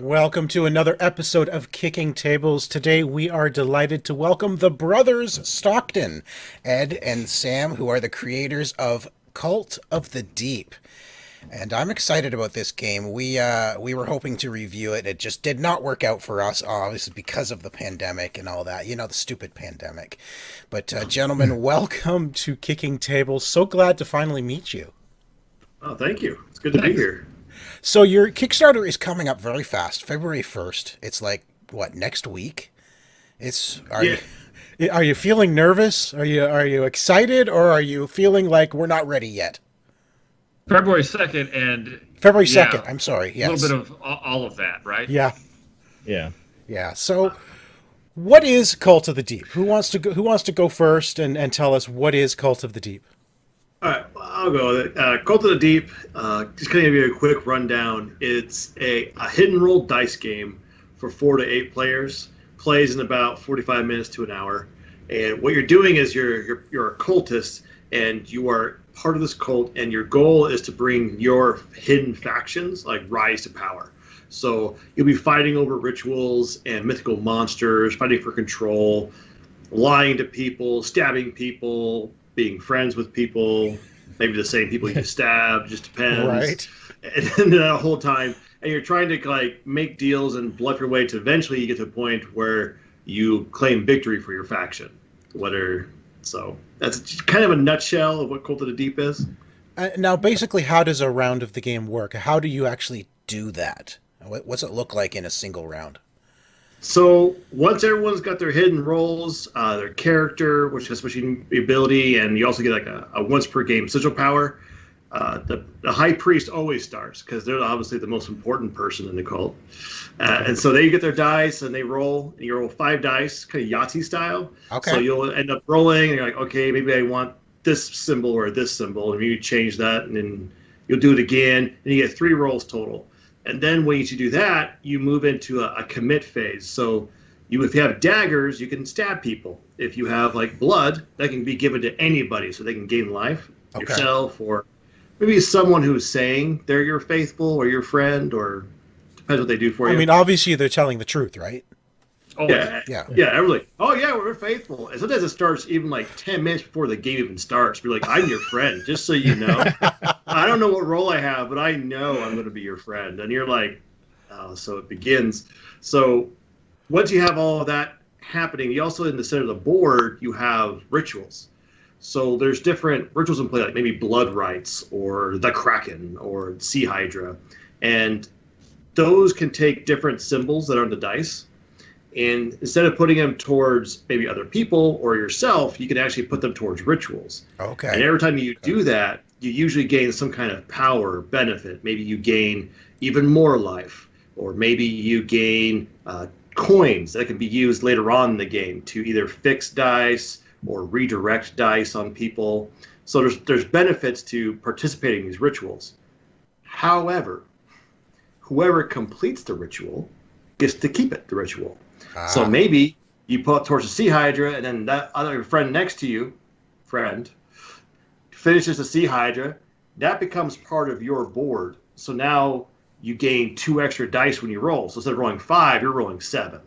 Welcome to another episode of Kicking Tables. Today we are delighted to welcome the brothers Stockton, Ed and Sam, who are the creators of Cult of the Deep. And I'm excited about this game. We were hoping to review it. It just did not work out for us, obviously, because of the pandemic and all that. You know, the stupid pandemic. But gentlemen, welcome to Kicking Tables. So glad to finally meet you. Oh, thank you. It's good to be here. So your Kickstarter is coming up very fast, February 1st. It's like, what, next week? Yeah. Are you feeling nervous? Are you excited, or are you feeling like we're not ready yet? February 2nd, and February yeah, 2nd, I'm sorry. a little Yes. bit of all of that, right? Yeah. Yeah. Yeah. So what is Cult of the Deep? Who wants to go first and tell us what is Cult of the Deep? All right, well, I'll go with it. Cult of the Deep, just going to give you a quick rundown. It's a hidden roll dice game for 4 to 8 players. Plays in about 45 minutes to an hour. And what you're doing is you're a cultist, and you are part of this cult, and your goal is to bring your hidden factions like rise to power. So you'll be fighting over rituals and mythical monsters, fighting for control, lying to people, stabbing people, being friends with people, maybe the same people you stab, just depends. Right. And then the whole time, and you're trying to like make deals and bluff your way to eventually you get to a point where you claim victory for your faction. So that's just kind of a nutshell of what Cult of the Deep is. Now, basically, how does a round of the game work? How do you actually do that? What's it look like in a single round? So once everyone's got their hidden roles, their character, which has switching ability, and you also get like a once per game sigil power. The high priest always starts because they're obviously the most important person in the cult, and so they get their dice and they roll. And you roll 5 dice, kind of Yahtzee style. Okay. So you'll end up rolling, and you're like, okay, maybe I want this symbol or this symbol, and you change that, and then you'll do it again, and you get 3 rolls total. And then when you do that, you move into a commit phase. So if you have daggers, you can stab people. If you have like blood, that can be given to anybody, so they can gain life, Okay. yourself, or maybe someone who's saying they're your faithful or your friend, or depends what they do for you. I mean, obviously, they're telling the truth, right? Oh, yeah, Yeah. yeah. Everyone's like, oh yeah, we're faithful. And sometimes it starts even like 10 minutes before the game even starts. We're like, I'm your friend, just so you know. I don't know what role I have, but I know I'm going to be your friend. And you're like, oh, so it begins. So once you have all of that happening, you also in the center of the board you have rituals. So there's different rituals in play, like maybe blood rites or the Kraken or Sea Hydra, and those can take different symbols that are on the dice. And instead of putting them towards maybe other people or yourself, you can actually put them towards rituals. Okay. And every time you do that, you usually gain some kind of power or benefit. Maybe you gain even more life, or maybe you gain coins that can be used later on in the game to either fix dice or redirect dice on people. So there's benefits to participating in these rituals. However, whoever completes the ritual gets to keep it, the ritual. So maybe you put towards the Sea Hydra, and then that other friend next to you, finishes the Sea Hydra. That becomes part of your board. So now you gain 2 extra dice when you roll. So instead of rolling 5, you're rolling 7.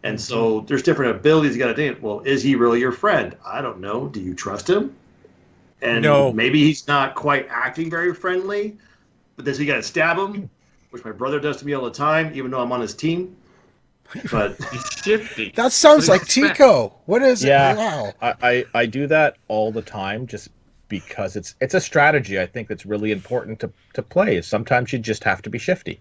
And so there's different abilities you got to think. Well, is he really your friend? I don't know. Do you trust him? And No. maybe he's not quite acting very friendly, but then so you got to stab him, which my brother does to me all the time, even though I'm on his team. But he's shifty. That sounds What like do you expect? Tico. What is Yeah. it? Wow. I do that all the time just because it's a strategy I think that's really important to play. Sometimes you just have to be shifty.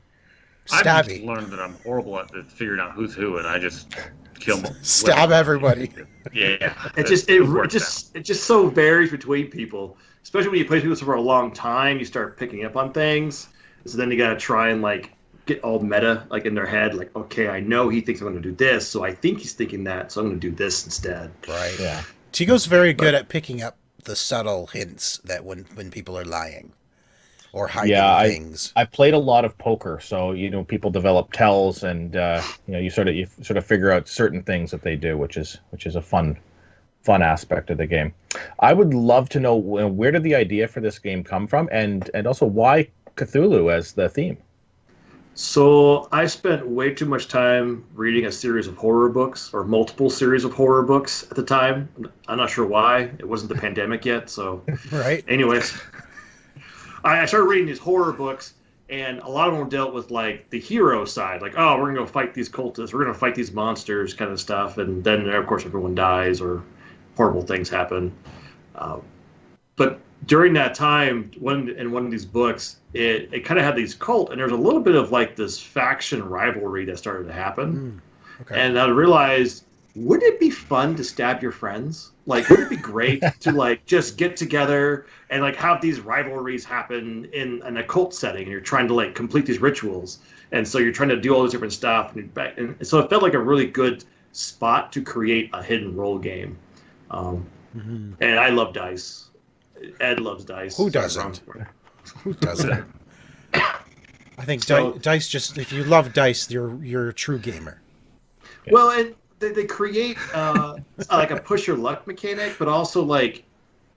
I've just Stabby. learned that I'm horrible at figuring out who's who, and I just kill them. Stab everybody. Yeah. it just so varies between people, especially when you play people for a long time. You start picking up on things, so then you got to try and like get all meta, like in their head, like, okay, I know he thinks I'm going to do this, so I think he's thinking that, so I'm going to do this instead. Right. Yeah. Tico's very good at picking up the subtle hints that when people are lying or hiding Yeah, things. I played a lot of poker, so people develop tells, and you sort of figure out certain things that they do, which is a fun aspect of the game. I would love to know where did the idea for this game come from, and also why Cthulhu as the theme. So I spent way too much time reading a series of horror books, or multiple series of horror books at the time. I'm not sure why. It wasn't the pandemic yet. So, Right. anyways, I started reading these horror books, and a lot of them dealt with like the hero side, like, oh, we're gonna go fight these cultists, we're gonna fight these monsters, kind of stuff. And then, of course, everyone dies or horrible things happen. Uh, but during that time, in one of these books, it kind of had these cult, and there's a little bit of like this faction rivalry that started to happen. Okay. And I realized, wouldn't it be fun to stab your friends? Like, wouldn't it be great to like just get together and like have these rivalries happen in an occult setting, and you're trying to like complete these rituals, and so you're trying to do all this different stuff, and so it felt like a really good spot to create a hidden role game. And I love dice. Ed loves dice. Who doesn't? Who doesn't? I think So- dice just, if you love dice, you're a true gamer. Well, and they create like a push your luck mechanic, but also like,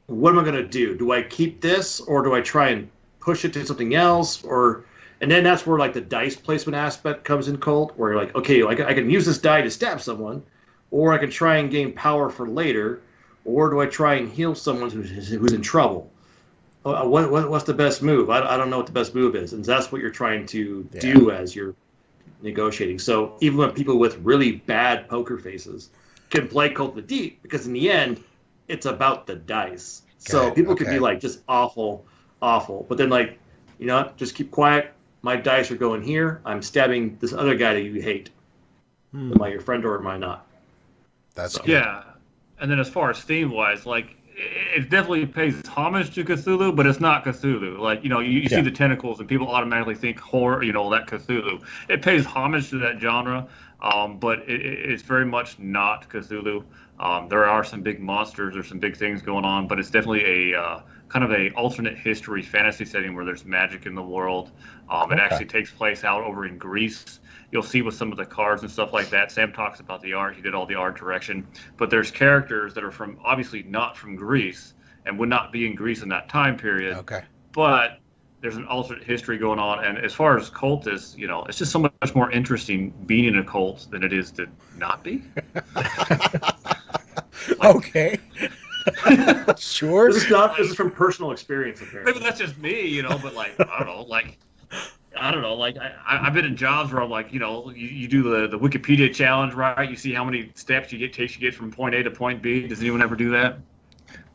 what am I going to do? Do I keep this, or do I try and push it to something else? And then that's where like the dice placement aspect comes in Cult, where you're like, okay, I can use this die to stab someone, or I can try and gain power for later, or do I try and heal someone who's in trouble? What's the best move? I don't know what the best move is, and that's what you're trying to do as you're negotiating. So even when people with really bad poker faces can play Cult of the Deep, because in the end, it's about the dice. So Okay, people could okay. be like just awful, but then like, you know what, just keep quiet. My dice are going here. I'm stabbing this other guy that you hate. Am I your friend or am I not? That's good. Yeah, and then as far as theme wise, like it definitely pays homage to Cthulhu, but it's not Cthulhu. Like, you Yeah. see the tentacles and people automatically think horror, that Cthulhu. It pays homage to that genre, but it's very much not Cthulhu. There are some big monsters, there's some big things going on, but it's definitely a kind of a alternate history fantasy setting where there's magic in the world. It actually takes place out over in Greece. You'll see with some of the cards and stuff like that. Sam talks about the art. He did all the art direction. But there's characters that are from, obviously not from Greece and would not be in Greece in that time period. Okay. But there's an alternate history going on. And as far as cult is, it's just so much more interesting being in a cult than it is to not be. Okay. Sure. This is from personal experience, apparently. Maybe that's just me, but like, I don't know, like I've been in jobs where I'm like, you do the Wikipedia challenge, right? You see how many steps you get from point A to point B. Does anyone ever do that?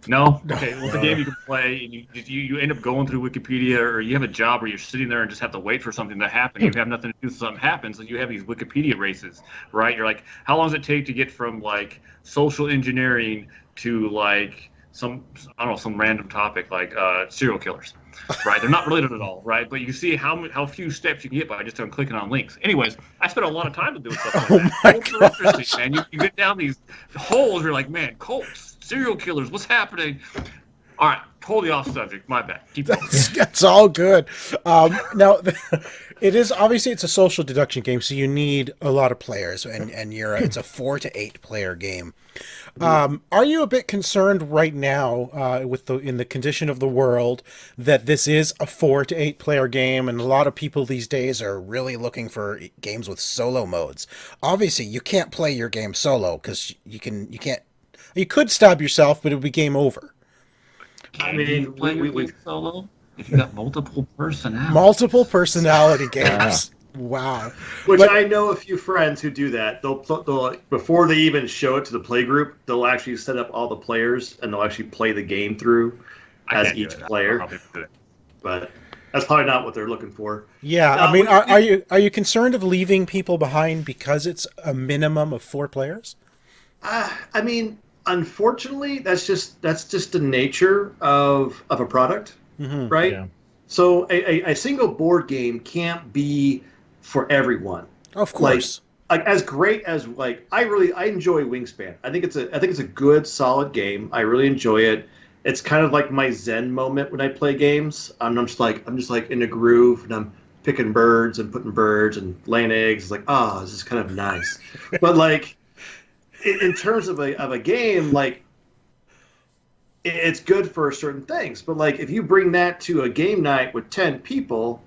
No? Okay, well, it's a game you can play, and you end up going through Wikipedia, or you have a job where you're sitting there and just have to wait for something to happen. You have nothing to do, so something happens, and you have these Wikipedia races, right? You're like, how long does it take to get from, like, social engineering to, like, some random topic, like serial killers, right? They're not related at all, right? But you see how few steps you can get by just clicking on links. Anyways, I spent a lot of time doing stuff like that. Cults are interesting, man. You get down these holes, you're like, man, cults, serial killers, what's happening? All right, totally off subject. My bad. Keep going. That's all good. Now, it's a social deduction game, so you need a lot of players, and it's a 4 to 8 player game. Are you a bit concerned right now in the condition of the world that this is a 4 to 8 player game, and a lot of people these days are really looking for games with solo modes? Obviously, you can't play your game solo because you could stab yourself, but it would be game over. I mean, we solo if you got multiple personalities. Multiple personality games. Wow. Which But- I know a few friends who do that. They'll before they even show it to the play group, they'll actually set up all the players and they'll actually play the game through I as can't do each it. player. I'll probably do it. But that's probably not what they're looking for. Yeah, No, I mean, we- are you concerned of leaving people behind because it's a minimum of 4 players? I mean, unfortunately, that's just the nature of a product, right? Yeah. So a single board game can't be for everyone. Of course. Like as great as like I enjoy Wingspan. I think it's a good solid game. I really enjoy it. It's kind of like my zen moment when I play games. I'm just like in a groove and I'm picking birds and putting birds and laying eggs. It's like, this is kind of nice. But like in terms of a game, like it's good for certain things. But like if you bring that to a game night with 10 people,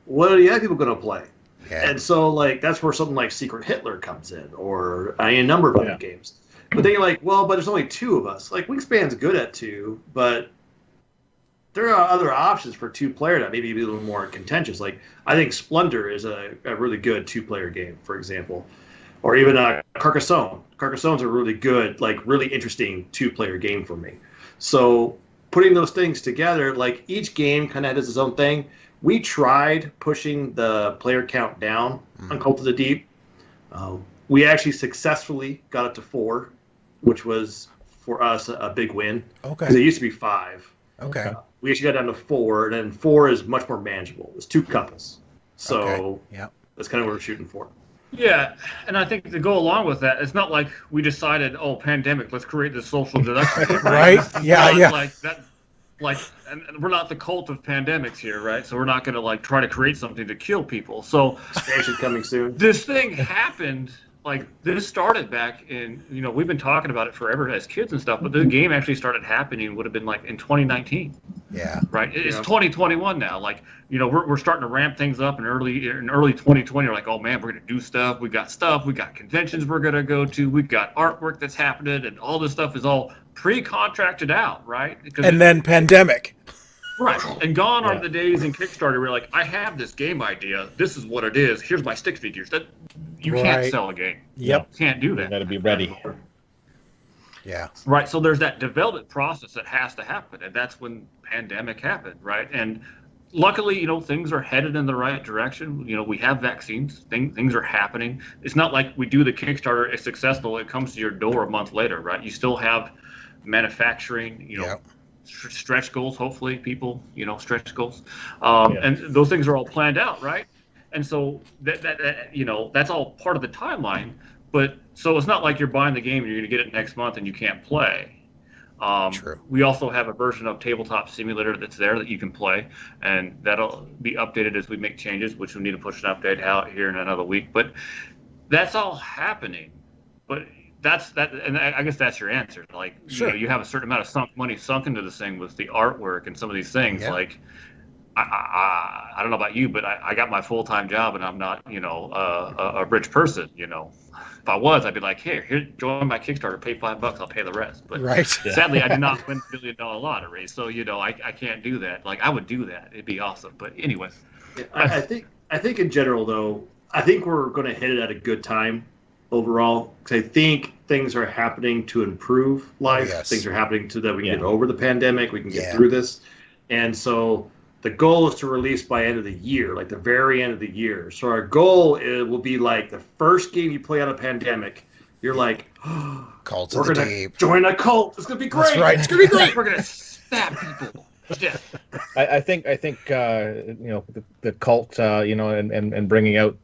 what are the other people going to play? Yeah. And so, like, that's where something like Secret Hitler comes in, or a number of other games. But then you're like, well, but there's only two of us. Like, Wingspan's good at two, but there are other options for two-player that maybe be a little more contentious. Like, I think Splendor is a really good two-player game, for example. Or even Carcassonne. Carcassonne's a really good, like, really interesting two-player game for me. So putting those things together, like, each game kind of has its own thing. We tried pushing the player count down on Cult of the Deep. We actually successfully got it to 4, which was, for us, a big win. Okay. Because it used to be 5. Okay. We actually got down to 4, and then 4 is much more manageable. It's 2 couples. So that's kind of what we're shooting for. Yeah, and I think to go along with that, it's not like we decided, oh, pandemic, let's create this social deduction game, right? Yeah. Like that, and we're not the cult of pandemics here, right? So we're not going to like try to create something to kill people. So expansion coming soon. This thing happened. Like, this started back in, we've been talking about it forever as kids and stuff, but the game actually started happening would have been like in 2019. Yeah. Right. It's 2021 now. Like, we're starting to ramp things up in early 2020. We're like, oh man, we're gonna do stuff. We got conventions we're gonna go to. We've got artwork that's happening, and all this stuff is all pre-contracted out, right? And then pandemic. Right. And gone are the days in Kickstarter where like, I have this game idea. This is what it is. Here's my stick figures. That you can't sell a game. Yep. You can't do that. You got to be ready. Yeah. Right. So there's that development process that has to happen, and that's when pandemic happened, right? And luckily, things are headed in the right direction. We have vaccines. Things are happening. It's not like we do the Kickstarter, it's successful, it comes to your door a month later, right? You still have manufacturing, stretch goals, hopefully, people, stretch goals. And those things are all planned out, right? And so that's all part of the timeline. But so it's not like you're buying the game and you're going to get it next month and you can't play. True. We also have a version of Tabletop Simulator that's there that you can play, and that'll be updated as we make changes, which we need to push an update out here in another week. But that's all happening. But and I guess that's your answer. Like, sure. You have a certain amount of money sunk into this thing with the artwork and some of these things. Yeah. Like, I don't know about you, but I got my full-time job and I'm not, a rich person, If I was, I'd be like, here, join my Kickstarter, pay $5, I'll pay the rest. But sadly, I did not win the $1 billion lottery. So, I can't do that. Like, I would do that. It'd be awesome. But anyway. I think in general, though, I think we're going to hit it at a good time overall. Because I think things are happening to improve life. Yes. Things are happening so that we can get over the pandemic. We can get through this. And so the goal is to release by end of the year, like the very end of the year. So our goal will be like the first game you play on a pandemic, you're like, Cult we're of the going Deep. to join a cult. It's going to be great. That's right. It's going to be great. We're going to stab people. Yeah. I think the cult, and bringing out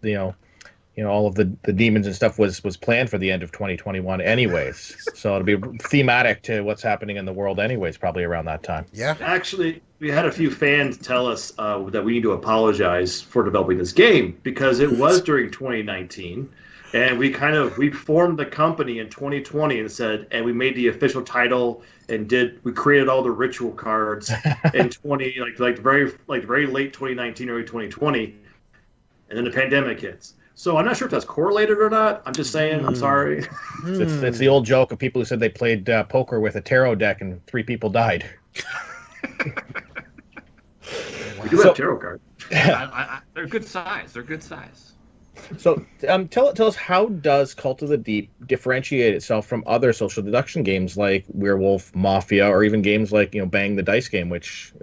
all of the demons and stuff was planned for the end of 2021 anyways. So it'll be thematic to what's happening in the world anyways, probably around that time. Yeah. Actually, we had a few fans tell us that we need to apologize for developing this game because it was during 2019. And we formed the company in 2020 and we made the official title and we created all the ritual cards in very late 2019, early 2020, and then the pandemic hits. So I'm not sure if that's correlated or not. I'm just saying. I'm sorry. It's the old joke of people who said they played poker with a tarot deck and 3 people died. We do have tarot cards. They're good size. They're good size. So tell us, how does Cult of the Deep differentiate itself from other social deduction games like Werewolf, Mafia, or even games like Bang the Dice game, which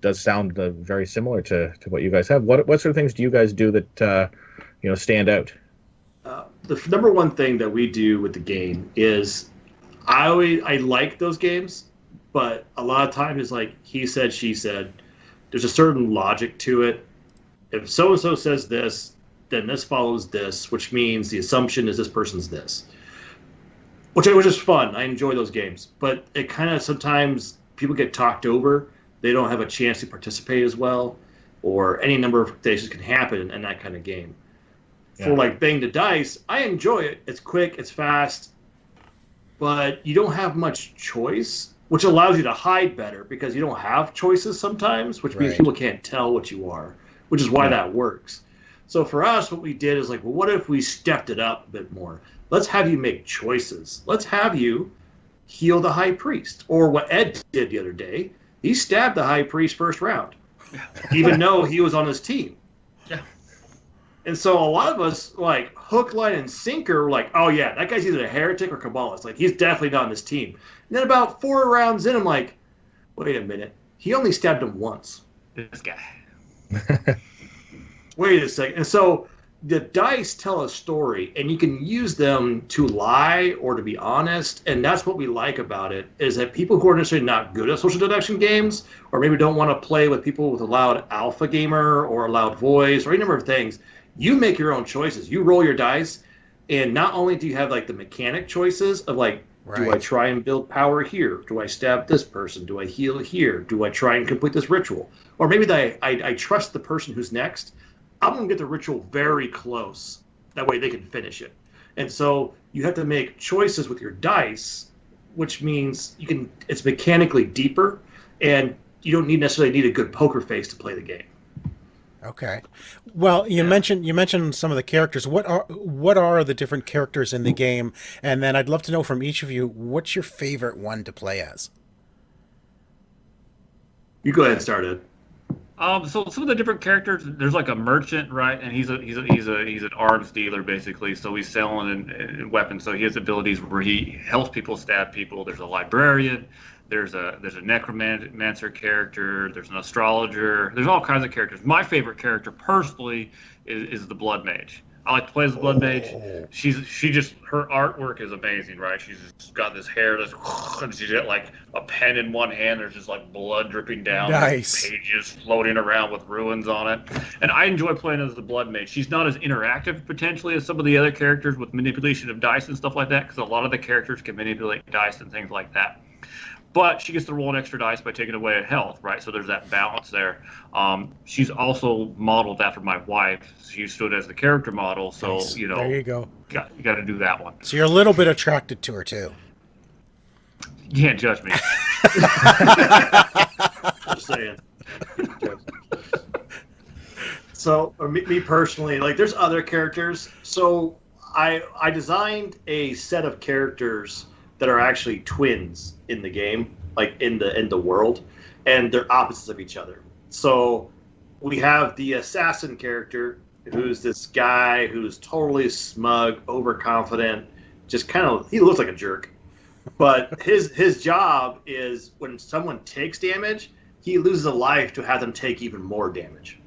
does sound very similar to what you guys have? What sort of things do you guys do that stand out? The number one thing that we do with the game is I like those games, but a lot of times it's like he said, she said. There's a certain logic to it. If so and so says this, then this follows this, which means the assumption is this person's this. Which is fun. I enjoy those games, but it kind of sometimes people get talked over. They don't have a chance to participate as well, or any number of things can happen in that kind of game. Yeah. For like Bang the Dice, I enjoy it. It's quick, it's fast, but you don't have much choice, which allows you to hide better because you don't have choices sometimes, which means people can't tell what you are, which is why that works. So for us, what we did is like, well, what if we stepped it up a bit more? Let's have you make choices. Let's have you heal the high priest. Or what Ed did the other day, he stabbed the high priest first round, even though he was on his team. Yeah. And so a lot of us, like hook, line, and sinker, were like, oh yeah, that guy's either a heretic or Kabbalist. Like he's definitely not on this team. And then about 4 rounds in, I'm like, wait a minute, he only stabbed him once. This guy. Wait a second. And so the dice tell a story, and you can use them to lie or to be honest. And that's what we like about it, is that people who are necessarily not good at social deduction games, or maybe don't want to play with people with a loud alpha gamer or a loud voice or any number of things, you make your own choices. You roll your dice, and not only do you have like the mechanic choices of like, do I try and build power here? Do I stab this person? Do I heal here? Do I try and complete this ritual? Or maybe I trust the person who's next. I'm going to get the ritual very close. That way they can finish it. And so you have to make choices with your dice, which means it's mechanically deeper, and you don't necessarily need a good poker face to play the game. Okay. Well, you mentioned some of the characters. What are the different characters in the game? And then I'd love to know from each of you, what's your favorite one to play as? You go ahead and start it. So some of the different characters, there's like a merchant, right? And he's an arms dealer basically. So he's selling weapons. So he has abilities where he helps people stab people. There's a librarian. There's a necromancer character. There's an astrologer. There's all kinds of characters. My favorite character personally is the blood mage. I like to play as the blood mage. Her artwork is amazing, right? She's just got this hair that's, and she's got like a pen in one hand. There's just like blood dripping down. Nice. Pages floating around with ruins on it. And I enjoy playing as the blood mage. She's not as interactive potentially as some of the other characters with manipulation of dice and stuff like that, because a lot of the characters can manipulate dice and things like that. But she gets to roll an extra dice by taking away health, right? So there's that balance there. She's also modeled after my wife. She stood as the character model, so Nice. There you go. You got to do that one. So you're a little bit attracted to her too. You can't judge me. Just saying. So, me personally, like, there's other characters. So I designed a set of characters that are actually twins in the game, like in the world, and they're opposites of each other. So we have the assassin character, who's this guy who's totally smug, overconfident, just kind of, he looks like a jerk. But his job is when someone takes damage, he loses a life to have them take even more damage.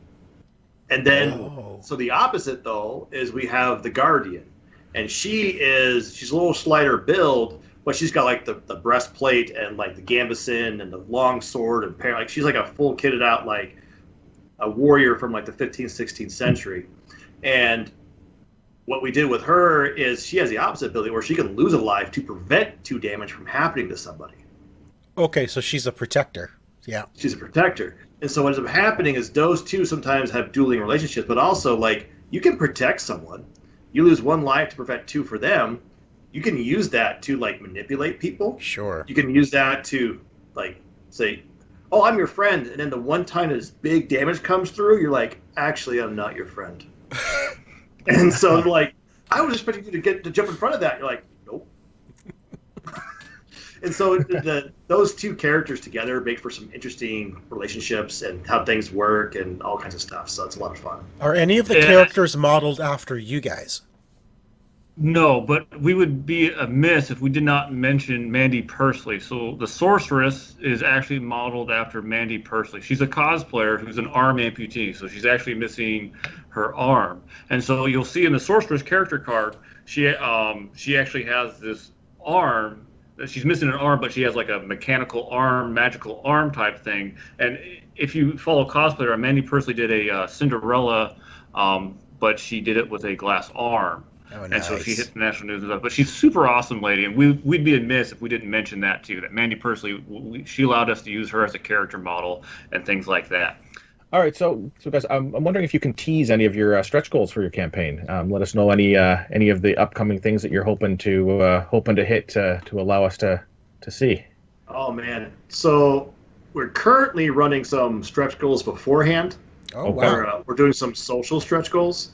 And then, so the opposite though is we have the guardian, and she's a little slighter build, but she's got like the breastplate and like the gambeson and the long sword and like she's like a full kitted out like a warrior from like the 15th, 16th century. And what we did with her is she has the opposite ability where she can lose a life to prevent 2 damage from happening to somebody. Okay, so she's a protector. Yeah. She's a protector. And so what ends up happening is those two sometimes have dueling relationships, but also like you can protect someone. You lose 1 life to prevent 2 for them. You can use that to like manipulate people. Sure. You can use that to like say, oh, I'm your friend. And then the one time this big damage comes through, you're like, actually, I'm not your friend. And so like, I was expecting you to jump in front of that. You're like, nope. And so those 2 characters together make for some interesting relationships and how things work and all kinds of stuff. So it's a lot of fun. Are any of the characters modeled after you guys? No, but we would be amiss if we did not mention Mandy Pursley. So the sorceress is actually modeled after Mandy Pursley. She's a cosplayer who's an arm amputee, so she's actually missing her arm. And so you'll see in the sorceress character card, she actually has this arm. She's missing an arm, but she has like a mechanical arm, magical arm type thing. And if you follow cosplayer, Mandy Pursley did a Cinderella, but she did it with a glass arm. Oh, nice. And so she hit the national news and stuff. But she's a super awesome lady, and we'd be amiss if we didn't mention that too. That Mandy Pursley, she allowed us to use her as a character model and things like that. All right, so guys, I'm wondering if you can tease any of your stretch goals for your campaign. Let us know any of the upcoming things that you're hoping to hit to allow us to see. Oh man, so we're currently running some stretch goals beforehand. Oh, Okay. wow. We're doing some social stretch goals.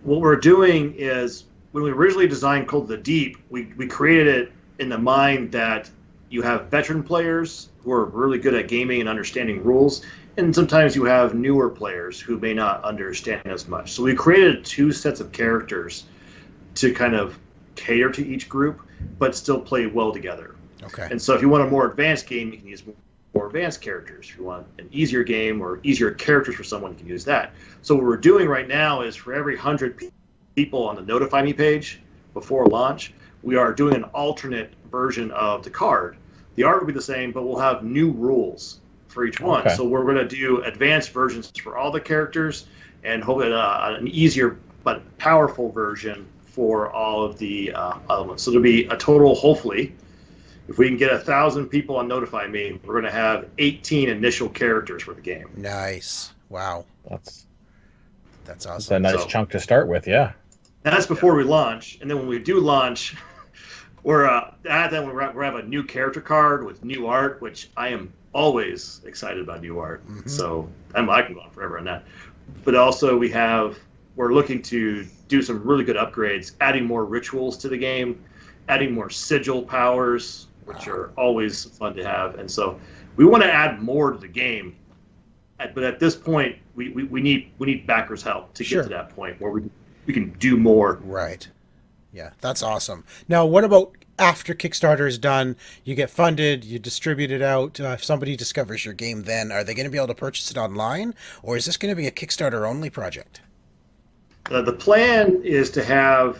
What we're doing is when we originally designed Cold to the Deep, we created it in the mind that you have veteran players who are really good at gaming and understanding rules, and sometimes you have newer players who may not understand as much. So we created two sets of characters to kind of cater to each group, but still play well together. Okay. And so if you want a more advanced game, you can use more advanced characters. If you want an easier game or easier characters for someone, you can use that. So what we're doing right now is for every 100 people on the Notify Me page before launch, we are doing an alternate version of the card. The art will be the same, but we'll have new rules for each one. Okay. So we're going to do advanced versions for all the characters and hopefully an easier but powerful version for all of the elements. So there'll be a total, hopefully, if we can get 1,000 people on Notify Me, we're going to have 18 initial characters for the game. Nice. Wow. That's That's a awesome. nice chunk to start with. Yeah. And that's before we launch. And then when we do launch, we're have a new character card with new art, which I am always excited about new art. Mhm. So I can go on forever on that. But also we're looking to do some really good upgrades, adding more rituals to the game, adding more sigil powers, which are always fun to have. And so we want to add more to the game. But at this point, we need backers' help to Sure. get to that point where we can do more. Right. Yeah, that's awesome. Now, what about after Kickstarter is done? You get funded, you distribute it out. If somebody discovers your game, then are they going to be able to purchase it online, or is this going to be a Kickstarter only project? The plan is to have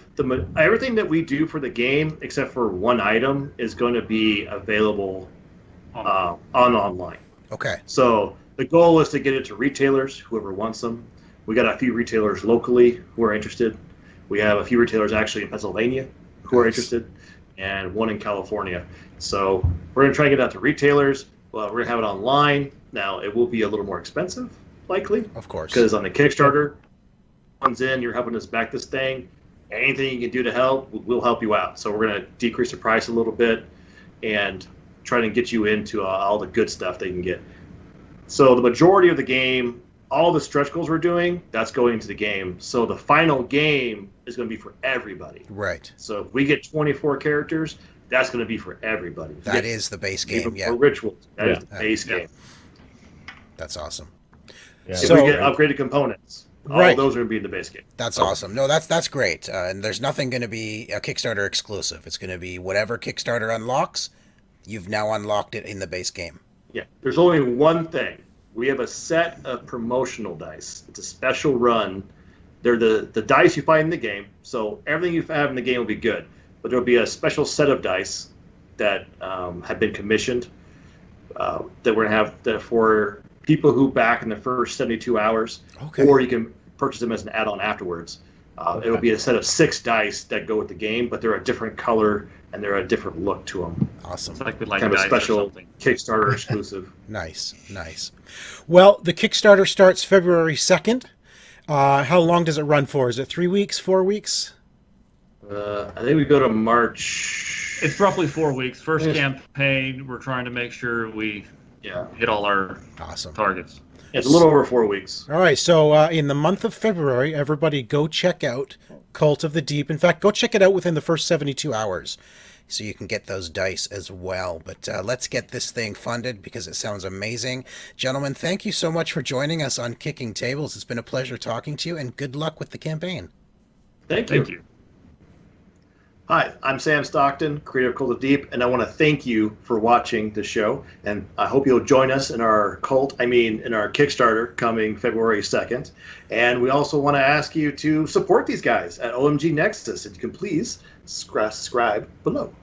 everything that we do for the game, except for one item, is going to be available on online. Okay. So the goal is to get it to retailers, whoever wants them. We got a few retailers locally who are interested. We have a few retailers actually in Pennsylvania who are Nice. interested, and one in California. So we're going to try to get it out to retailers. Well, we're going to have it online. Now, it will be a little more expensive, likely, Of course. because on the Kickstarter, comes in, you're helping us back this thing. Anything you can do to help, we'll help you out. So we're going to decrease the price a little bit and try to get you into all the good stuff they can get. So the majority of the game, all the stretch goals we're doing, that's going into the game. So the final game is going to be for everybody. Right. So if we get 24 characters, that's going to be for everybody. That is the base game. Even Yeah, for rituals. That is Yeah. the base Yeah. game. that's awesome. Yeah. If So- we get upgraded components, all Right. those are going to be in the base game. That's awesome. No, that's great. And there's nothing going to be a Kickstarter exclusive. It's going to be whatever Kickstarter unlocks, you've now unlocked it in the base game. Yeah. There's only one thing. We have a set of promotional dice. It's a special run. They're the dice you find in the game. So everything you have in the game will be good. But there'll be a special set of dice that have been commissioned that we're going to have that for people who back in the first 72 hours. Okay. Or you can purchase them as an add-on afterwards. It'll be a set of 6 dice that go with the game, but they're a different color and they're a different look to them. Awesome. It's like we like Kind of a dice or special something. Kickstarter exclusive. Nice. Nice. Well, the Kickstarter starts February 2nd. How long does it run for? Is it 3 weeks, 4 weeks? I think we go to March. It's roughly 4 weeks. First Yes. campaign, we're trying to make sure we Yeah. hit all our Awesome. targets. It's a little over 4 weeks. All right, so in the month of February, everybody go check out Cult of the Deep. In fact, go check it out within the first 72 hours so you can get those dice as well. But let's get this thing funded because it sounds amazing. Gentlemen, thank you so much for joining us on Kicking Tables. It's been a pleasure talking to you, and good luck with the campaign. Thank you. Thank you. Hi, I'm Sam Stockton, creator of Cult of Deep, and I want to thank you for watching the show. And I hope you'll join us in our in our Kickstarter coming February 2nd. And we also want to ask you to support these guys at OMG Nexus. If you can please subscribe below.